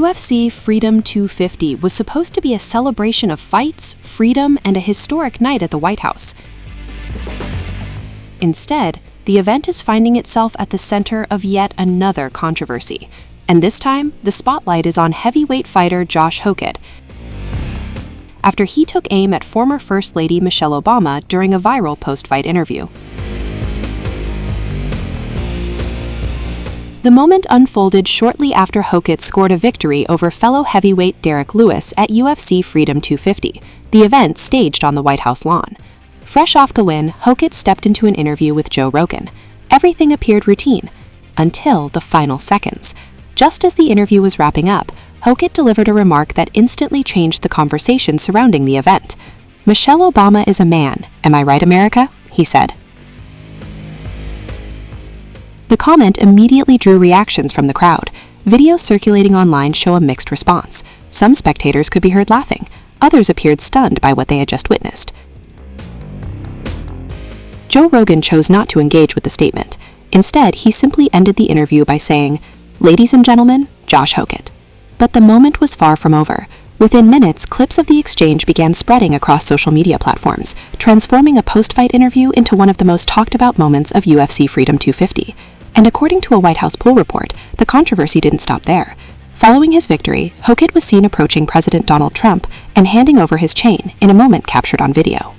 UFC Freedom 250 was supposed to be a celebration of fights, freedom, and a historic night at the White House. Instead, the event is finding itself at the center of yet another controversy. And this time, the spotlight is on heavyweight fighter Josh Hokit, after he took aim at former First Lady Michelle Obama during a viral post-fight interview. The moment unfolded shortly after Hokit scored a victory over fellow heavyweight Derek Lewis at UFC Freedom 250, the event staged on the White House lawn. Fresh off the win, Hokit stepped into an interview with Joe Rogan. Everything appeared routine, until the final seconds. Just as the interview was wrapping up, Hokit delivered a remark that instantly changed the conversation surrounding the event. "Michelle Obama is a man. Am I right, America?" he said. The comment immediately drew reactions from the crowd. Videos circulating online show a mixed response. Some spectators could be heard laughing. Others appeared stunned by what they had just witnessed. Joe Rogan chose not to engage with the statement. Instead, he simply ended the interview by saying, "Ladies and gentlemen, Josh Hokit." But the moment was far from over. Within minutes, clips of the exchange began spreading across social media platforms, transforming a post-fight interview into one of the most talked-about moments of UFC Freedom 250. And according to a White House poll report, the controversy didn't stop there. Following his victory, Hokit was seen approaching President Donald Trump and handing over his chain in a moment captured on video.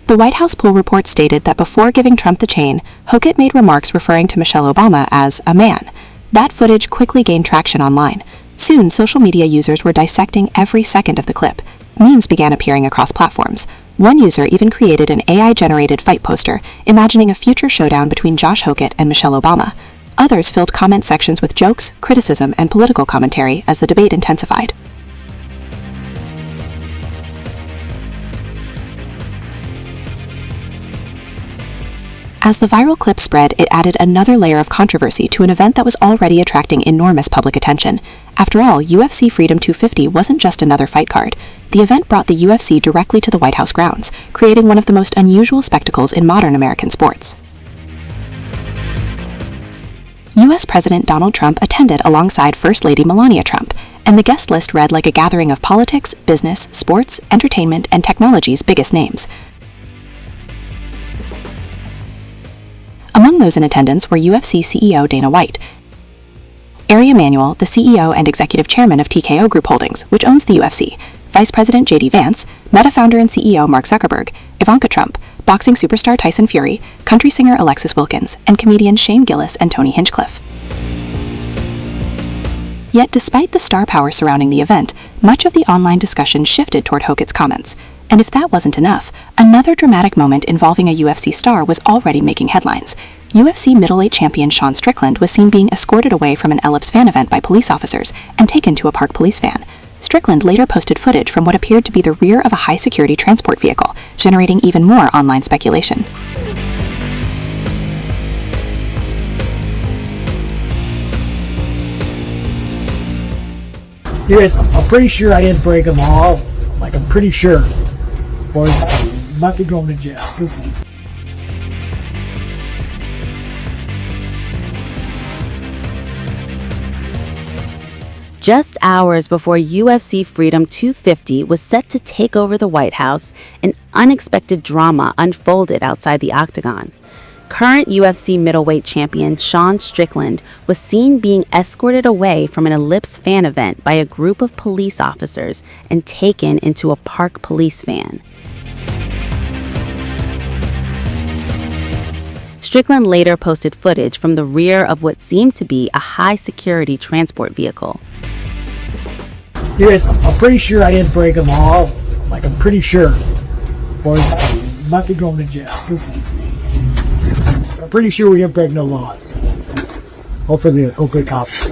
The White House poll report stated that before giving Trump the chain, Hokit made remarks referring to Michelle Obama as a man. That footage quickly gained traction online. Soon, social media users were dissecting every second of the clip. Memes began appearing across platforms. One user even created an AI-generated fight poster, imagining a future showdown between Josh Hokit and Michelle Obama. Others filled comment sections with jokes, criticism, and political commentary as the debate intensified. As the viral clip spread, it added another layer of controversy to an event that was already attracting enormous public attention. After all, UFC Freedom 250 wasn't just another fight card. The event brought the UFC directly to the White House grounds, creating one of the most unusual spectacles in modern American sports. U.S. President Donald Trump attended alongside First Lady Melania Trump, and the guest list read like a gathering of politics, business, sports, entertainment, and technology's biggest names. Among those in attendance were UFC CEO Dana White, Ari Emanuel, the CEO and executive chairman of TKO Group Holdings, which owns the UFC, Vice President J.D. Vance, Meta founder and CEO Mark Zuckerberg, Ivanka Trump, boxing superstar Tyson Fury, country singer Alexis Wilkins, and comedians Shane Gillis and Tony Hinchcliffe. Yet despite the star power surrounding the event, much of the online discussion shifted toward Hokit's comments. And if that wasn't enough, another dramatic moment involving a UFC star was already making headlines. UFC middleweight champion Sean Strickland was seen being escorted away from an Ellipse fan event by police officers and taken to a park police van. Strickland later posted footage from what appeared to be the rear of a high-security transport vehicle, generating even more online speculation. Yes, I'm pretty sure I didn't break them all. Like, I'm pretty sure. Or I might be going to jail. Just hours before UFC Freedom 250 was set to take over the White House, an unexpected drama unfolded outside the octagon. Current UFC middleweight champion Sean Strickland was seen being escorted away from an Ellipse fan event by a group of police officers and taken into a park police van. Strickland later posted footage from the rear of what seemed to be a high-security transport vehicle. Yes, I'm pretty sure I didn't break them all. Like, I'm pretty sure. Or I might be going to jail. I'm pretty sure we didn't break no laws. Hopefully the cops.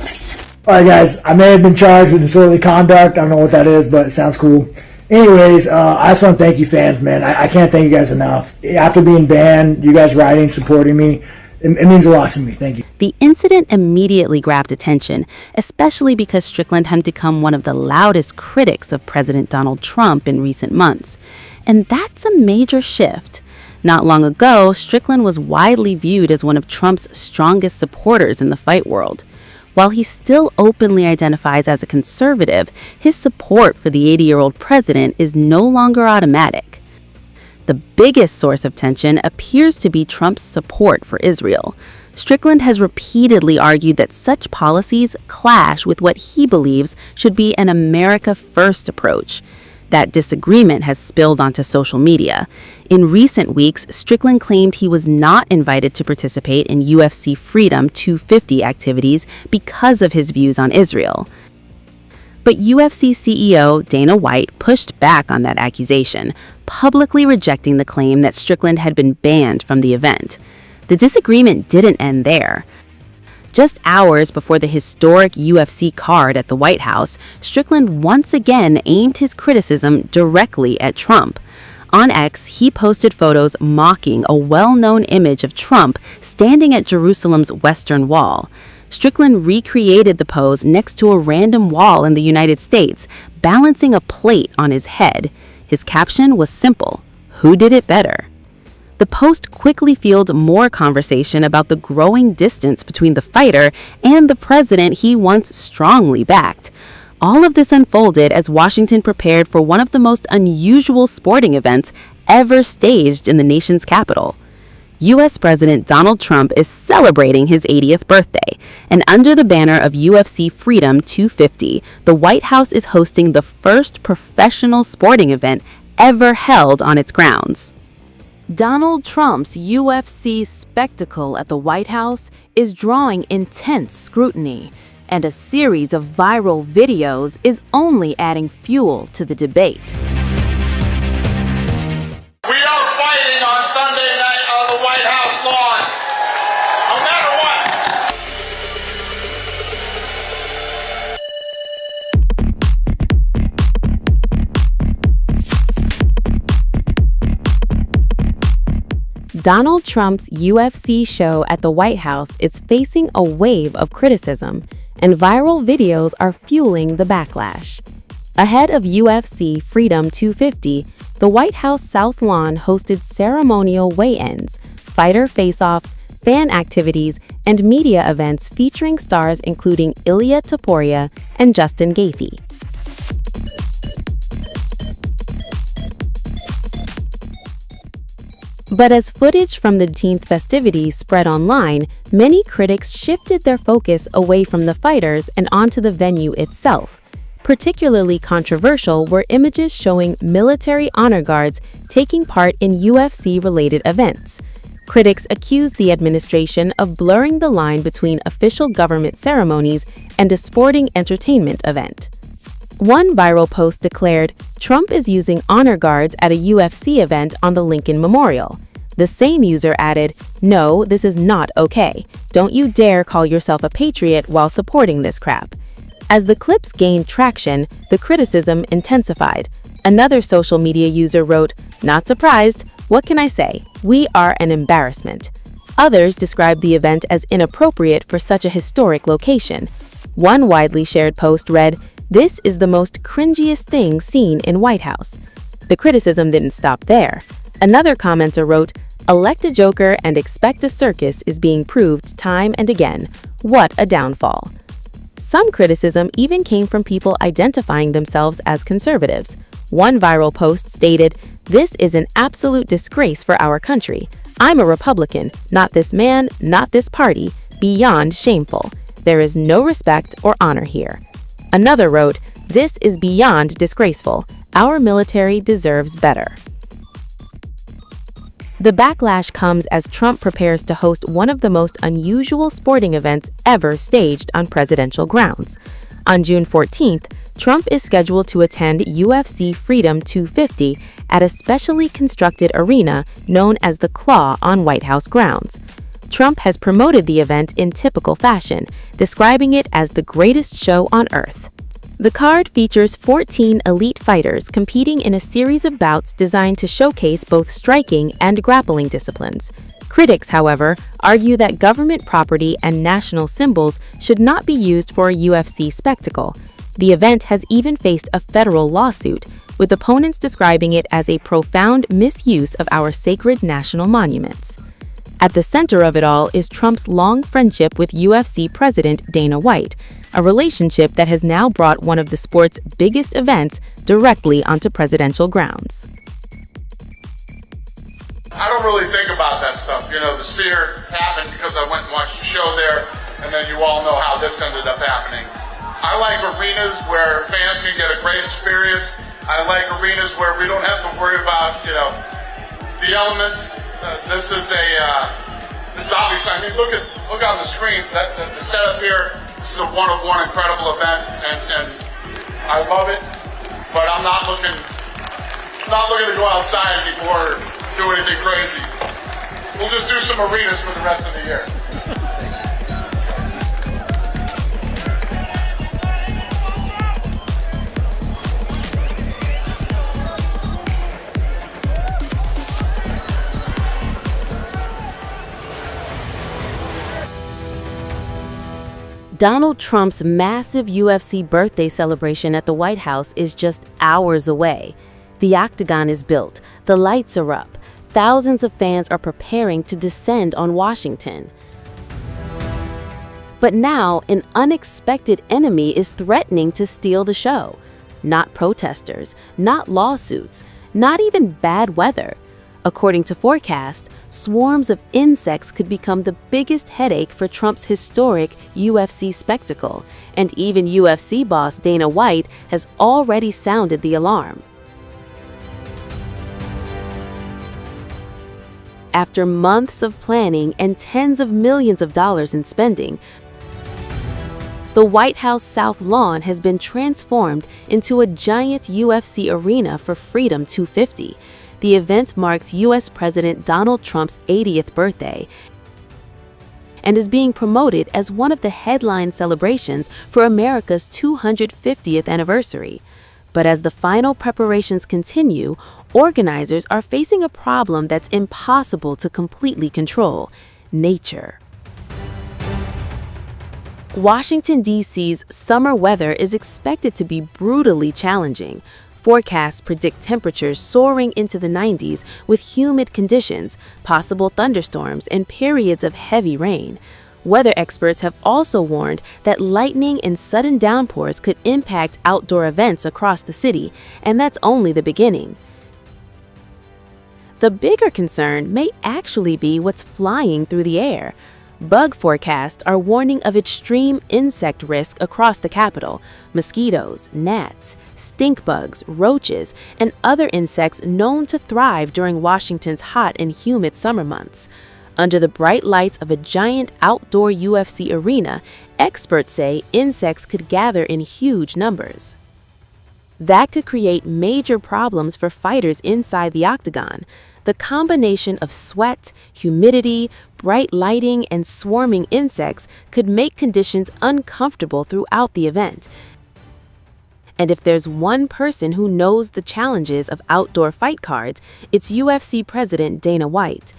Alright guys, I may have been charged with disorderly conduct. I don't know what that is, but it sounds cool. Anyways, I just want to thank you fans, man. I can't thank you guys enough. After being banned, you guys writing, supporting me, It means a lot to me. Thank you. The incident immediately grabbed attention, especially because Strickland had become one of the loudest critics of President Donald Trump in recent months. And that's a major shift. Not long ago, Strickland was widely viewed as one of Trump's strongest supporters in the fight world. While he still openly identifies as a conservative, his support for the 80-year-old president is no longer automatic. The biggest source of tension appears to be Trump's support for Israel. Strickland has repeatedly argued that such policies clash with what he believes should be an America First approach. That disagreement has spilled onto social media. In recent weeks, Strickland claimed he was not invited to participate in UFC Freedom 250 activities because of his views on Israel. But UFC CEO Dana White pushed back on that accusation, publicly rejecting the claim that Strickland had been banned from the event. The disagreement didn't end there. Just hours before the historic UFC card at the White House, Strickland once again aimed his criticism directly at Trump. On X, he posted photos mocking a well-known image of Trump standing at Jerusalem's Western Wall. Strickland recreated the pose next to a random wall in the United States, balancing a plate on his head. His caption was simple: "Who did it better?" The post quickly fueled more conversation about the growing distance between the fighter and the president he once strongly backed. All of this unfolded as Washington prepared for one of the most unusual sporting events ever staged in the nation's capital. U.S. President Donald Trump is celebrating his 80th birthday, and under the banner of UFC Freedom 250, the White House is hosting the first professional sporting event ever held on its grounds. Donald Trump's UFC spectacle at the White House is drawing intense scrutiny, and a series of viral videos is only adding fuel to the debate. We are fighting on Sunday night on the White House lawn, no matter what. Donald Trump's UFC show at the White House is facing a wave of criticism, and viral videos are fueling the backlash. Ahead of UFC Freedom 250, the White House South Lawn hosted ceremonial weigh-ins, fighter face-offs, fan activities, and media events featuring stars including Ilia Topuria and Justin Gaethje. But as footage from the 18th festivities spread online, many critics shifted their focus away from the fighters and onto the venue itself. Particularly controversial were images showing military honor guards taking part in UFC-related events. Critics accused the administration of blurring the line between official government ceremonies and a sporting entertainment event. One viral post declared, "Trump is using honor guards at a UFC event on the Lincoln Memorial." The same user added, "No, this is not okay. Don't you dare call yourself a patriot while supporting this crap." As the clips gained traction, the criticism intensified. Another social media user wrote, "Not surprised. What can I say? We are an embarrassment." Others described the event as inappropriate for such a historic location. One widely shared post read, "This is the most cringiest thing seen in White House." The criticism didn't stop there. Another commenter wrote, "Elect a joker and expect a circus is being proved time and again. What a downfall." Some criticism even came from people identifying themselves as conservatives. One viral post stated, "This is an absolute disgrace for our country. I'm a Republican, not this man, not this party. Beyond shameful. There is no respect or honor here." Another wrote, "This is beyond disgraceful. Our military deserves better." The backlash comes as Trump prepares to host one of the most unusual sporting events ever staged on presidential grounds. On June 14th, Trump is scheduled to attend UFC Freedom 250 at a specially constructed arena known as the Claw on White House grounds. Trump has promoted the event in typical fashion, describing it as the greatest show on earth. The card features 14 elite fighters competing in a series of bouts designed to showcase both striking and grappling disciplines. Critics, however, argue that government property and national symbols should not be used for a UFC spectacle. The event has even faced a federal lawsuit, with opponents describing it as a profound misuse of our sacred national monuments. At the center of it all is Trump's long friendship with UFC President Dana White, a relationship that has now brought one of the sport's biggest events directly onto presidential grounds. I don't really think about that stuff. You know, the Sphere happened because I went and watched the show there, and then you all know how this ended up happening. I like arenas where fans can get a great experience. I like arenas where we don't have to worry about, you know, the elements. This is obvious. I mean, look on the screens. The setup here. This is a one-of-one incredible event, and I love it. But I'm not looking to go outside before do anything crazy. We'll just do some arenas for the rest of the year. Donald Trump's massive UFC birthday celebration at the White House is just hours away. The Octagon is built, the lights are up, thousands of fans are preparing to descend on Washington. But now, an unexpected enemy is threatening to steal the show. Not protesters, not lawsuits, not even bad weather. According to forecasts, swarms of insects could become the biggest headache for Trump's historic UFC spectacle, and even UFC boss Dana White has already sounded the alarm. After months of planning and tens of millions of dollars in spending, the White House South Lawn has been transformed into a giant UFC arena for Freedom 250. The event marks U.S. President Donald Trump's 80th birthday and is being promoted as one of the headline celebrations for America's 250th anniversary. But as the final preparations continue, organizers are facing a problem that's impossible to completely control: nature. Washington, D.C.'s summer weather is expected to be brutally challenging. Forecasts predict temperatures soaring into the 90s with humid conditions, possible thunderstorms, and periods of heavy rain. Weather experts have also warned that lightning and sudden downpours could impact outdoor events across the city, and that's only the beginning. The bigger concern may actually be what's flying through the air. Bug forecasts are warning of extreme insect risk across the capital: mosquitoes, gnats, stink bugs, roaches, and other insects known to thrive during Washington's hot and humid summer months. Under the bright lights of a giant outdoor UFC arena, experts say insects could gather in huge numbers. That could create major problems for fighters inside the octagon. The combination of sweat, humidity, bright lighting, and swarming insects could make conditions uncomfortable throughout the event. And if there's one person who knows the challenges of outdoor fight cards, it's UFC President Dana White.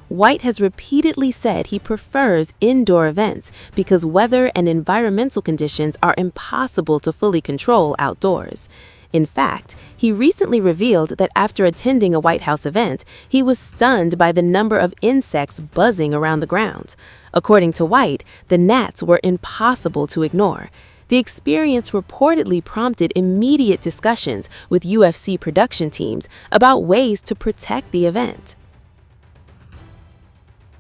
White has repeatedly said he prefers indoor events because weather and environmental conditions are impossible to fully control outdoors. In fact, he recently revealed that after attending a White House event, he was stunned by the number of insects buzzing around the grounds. According to White, the gnats were impossible to ignore. The experience reportedly prompted immediate discussions with UFC production teams about ways to protect the event.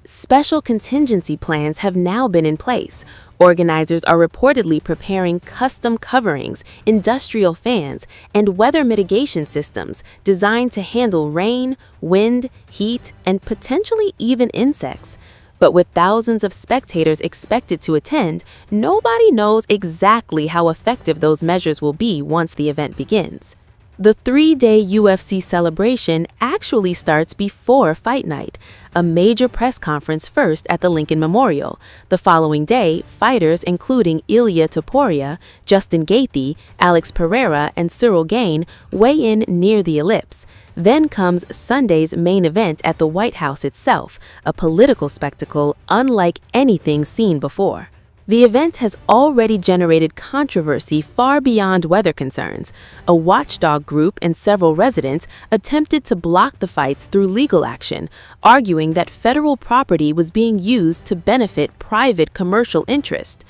Special contingency plans have now been in place. Organizers are reportedly preparing custom coverings, industrial fans, and weather mitigation systems designed to handle rain, wind, heat, and potentially even insects. But with thousands of spectators expected to attend, nobody knows exactly how effective those measures will be once the event begins. The 3-day UFC celebration actually starts before fight night, a major press conference first at the Lincoln Memorial. The following day, fighters including Ilia Topuria, Justin Gaethje, Alex Pereira, and Cyril Gane weigh in near the Ellipse. Then comes Sunday's main event at the White House itself, a political spectacle unlike anything seen before. The event has already generated controversy far beyond weather concerns. A watchdog group and several residents attempted to block the fights through legal action, arguing that federal property was being used to benefit private commercial interest.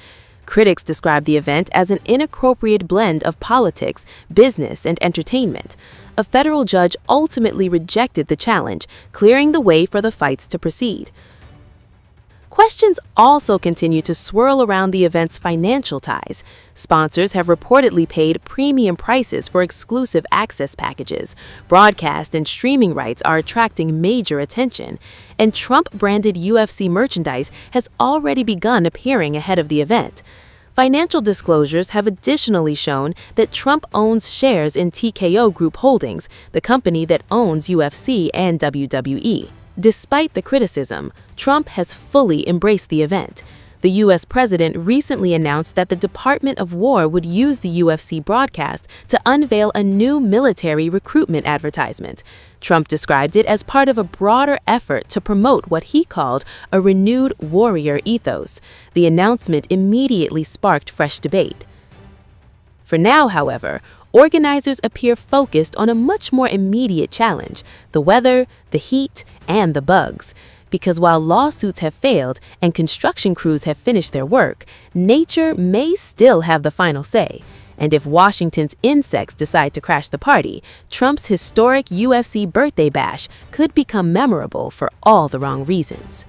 Critics describe the event as an inappropriate blend of politics, business, and entertainment. A federal judge ultimately rejected the challenge, clearing the way for the fights to proceed. Questions also continue to swirl around the event's financial ties. Sponsors have reportedly paid premium prices for exclusive access packages. Broadcast and streaming rights are attracting major attention, and Trump-branded UFC merchandise has already begun appearing ahead of the event. Financial disclosures have additionally shown that Trump owns shares in TKO Group Holdings, the company that owns UFC and WWE. Despite the criticism, Trump has fully embraced the event. The U.S. president recently announced that the Department of War would use the UFC broadcast to unveil a new military recruitment advertisement. Trump described it as part of a broader effort to promote what he called a renewed warrior ethos. The announcement immediately sparked fresh debate. For now, however, organizers appear focused on a much more immediate challenge: the weather, the heat, and the bugs. Because while lawsuits have failed and construction crews have finished their work, nature may still have the final say. And if Washington's insects decide to crash the party, Trump's historic UFC birthday bash could become memorable for all the wrong reasons.